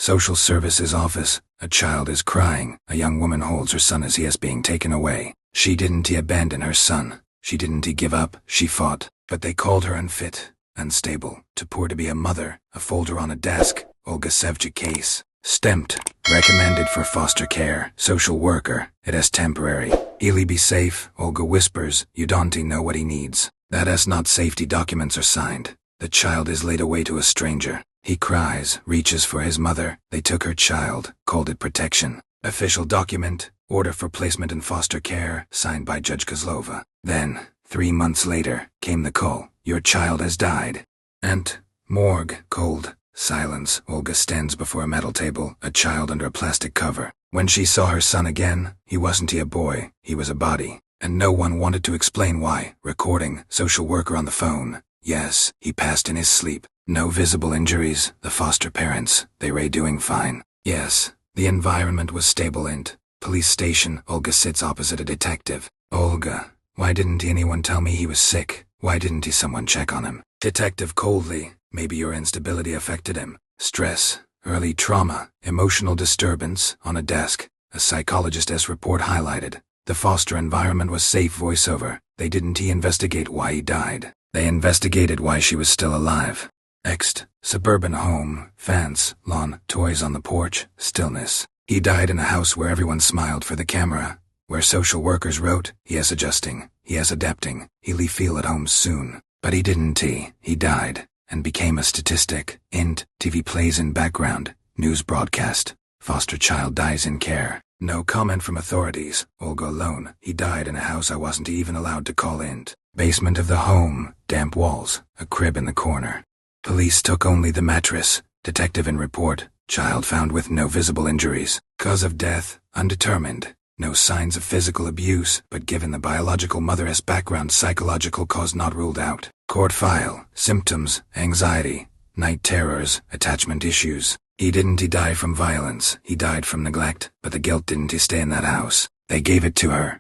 Social services office. A child is crying. A young woman holds her son as he is being taken away. She didn't abandon her son. She didn't give up. She fought. But they called her unfit, unstable, too poor to be a mother. A folder on a desk. Olga Sevchik case. Stamped. Recommended for foster care. Social worker. It is temporary. He'll be safe. Olga whispers. You don't know what he needs. That is not safety documents are signed. The child is laid away to a stranger. He cries, reaches for his mother. They took her child, called it protection. Official document, order for placement in foster care, signed by Judge Kozlova. Then, 3 months later, came the call. Your child has died. And, morgue, cold, silence. Olga stands before a metal table, a child under a plastic cover. When she saw her son again, he wasn't a boy, he was a body. And no one wanted to explain why. Recording, social worker on the phone. Yes, he passed in his sleep. No visible injuries. The foster parents, they were doing fine. Yes, the environment was stable and police station. Olga sits opposite a detective. Olga, why didn't anyone tell me he was sick? Why didn't someone check on him? Detective coldly, maybe your instability affected him. Stress, early trauma, emotional disturbance. On a desk, a psychologist's report highlighted. The foster environment was safe. Voiceover. They didn't investigate why he died. They investigated why she was still alive. Next, suburban home, fence, lawn, toys on the porch, stillness. He died in a house where everyone smiled for the camera, where social workers wrote, he is adjusting, he is adapting, he'll feel at home soon. But he didn't. He died, and became a statistic. TV plays in background, news broadcast, foster child dies in care. No comment from authorities. Olga alone. He died in a house I wasn't even allowed to call in. Basement of the home, damp walls, a crib in the corner. Police took only the mattress. Detective in report, child found with no visible injuries. Cause of death, undetermined. No signs of physical abuse, but given the biological mother's background, psychological cause not ruled out. Court file, symptoms, anxiety, night terrors, attachment issues. He didn't die from violence, he died from neglect, but the guilt didn't stay in that house. They gave it to her.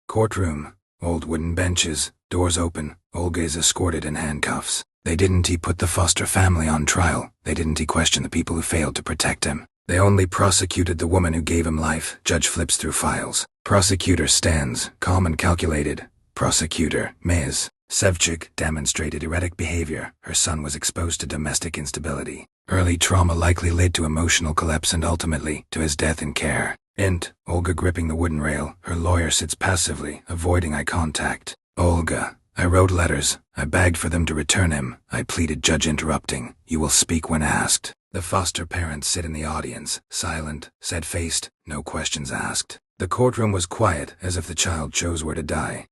Courtroom. Old wooden benches, doors open. Olga is escorted in handcuffs. They didn't put the foster family on trial. They didn't question the people who failed to protect him. They only prosecuted the woman who gave him life. Judge flips through files. Prosecutor stands, calm and calculated. Prosecutor, Ms. Sevchik, demonstrated erratic behavior. Her son was exposed to domestic instability. Early trauma likely led to emotional collapse and ultimately to his death in care. Olga gripping the wooden rail. Her lawyer sits passively, avoiding eye contact. Olga, I wrote letters. I begged for them to return him. I pleaded. Judge interrupting. You will speak when asked. The foster parents sit in the audience, silent, sad-faced, no questions asked. The courtroom was quiet, as if the child chose where to die.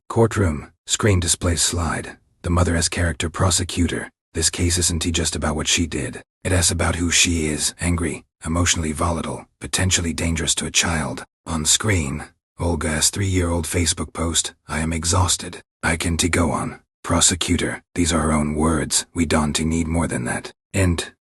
Courtroom, screen display slide. The mother as character prosecutor. This case isn't just about what she did. It is about who she is, angry, emotionally volatile, potentially dangerous to a child. On screen, Olga's 3-year-old Facebook post, I am exhausted. I can't go on. Prosecutor, these are her own words. We don't need more than that.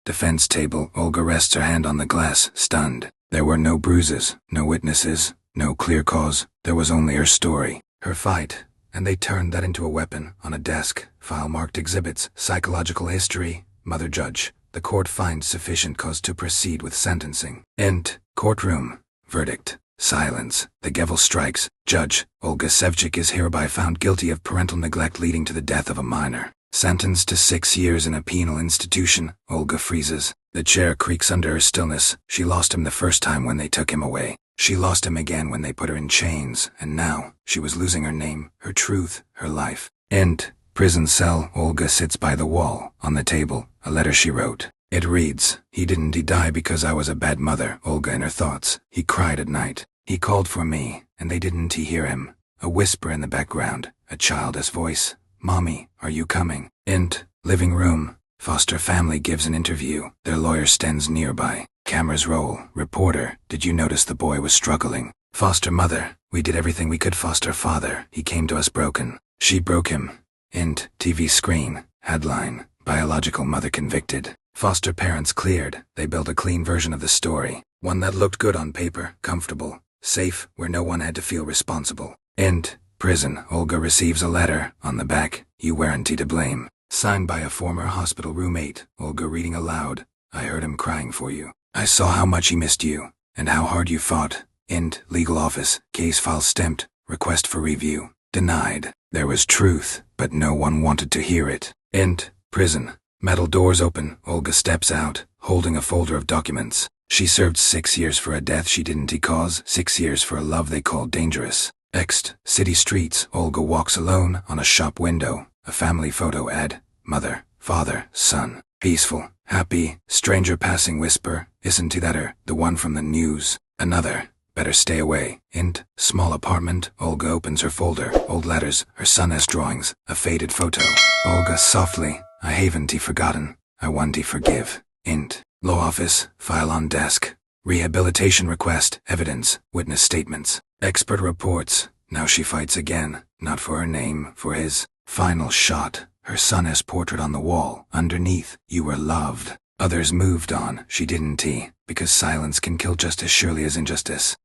Defense table. Olga rests her hand on the glass, stunned. There were no bruises, no witnesses, no clear cause. There was only her story, her fight. And they turned that into a weapon. On a desk, file marked exhibits, psychological history. Mother judge. The court finds sufficient cause to proceed with sentencing. Courtroom. Verdict. Silence. The gavel strikes. Judge, Olga Sevchik is hereby found guilty of parental neglect leading to the death of a minor. Sentenced to 6 years in a penal institution. Olga freezes. The chair creaks under her stillness. She lost him the first time when they took him away. She lost him again when they put her in chains. And now, she was losing her name, her truth, her life. Prison cell. Olga sits by the wall. On the table, a letter she wrote. It reads, he didn't die because I was a bad mother. Olga in her thoughts. He cried at night. He called for me, and they didn't hear him. A whisper in the background, a childish voice. Mommy, are you coming? Living room. Foster family gives an interview. Their lawyer stands nearby. Cameras roll. Reporter, did you notice the boy was struggling? Foster mother, we did everything we could. Foster father, he came to us broken. She broke him. TV screen. Headline, biological mother convicted. Foster parents cleared. They built a clean version of the story. One that looked good on paper, comfortable, safe, where no one had to feel responsible. Prison. Olga receives a letter. On the back, you weren't to blame. Signed by a former hospital roommate. Olga reading aloud. I heard him crying for you. I saw how much he missed you, and how hard you fought. Int. Legal office. Case file stamped. Request for review. Denied. There was truth, but no one wanted to hear it. Int. Prison. Metal doors open. Olga steps out, holding a folder of documents. She served 6 years for a death she didn't cause, 6 years for a love they called dangerous. Ext. City streets. Olga walks alone on a shop window. A family photo ad. Mother, father, son. Peaceful, happy, stranger passing whisper. Isn't he that her, the one from the news? Another. Better stay away. Int. Small apartment. Olga opens her folder. Old letters. Her son's drawings. A faded photo. Olga softly. I haven't forgotten. I want to forgive. Int. Law office. File on desk. Rehabilitation request. Evidence. Witness statements. Expert reports. Now she fights again. Not for her name. For his. Final shot. Her son's portrait on the wall. Underneath. You were loved. Others moved on. She didn't. Because silence can kill just as surely as injustice.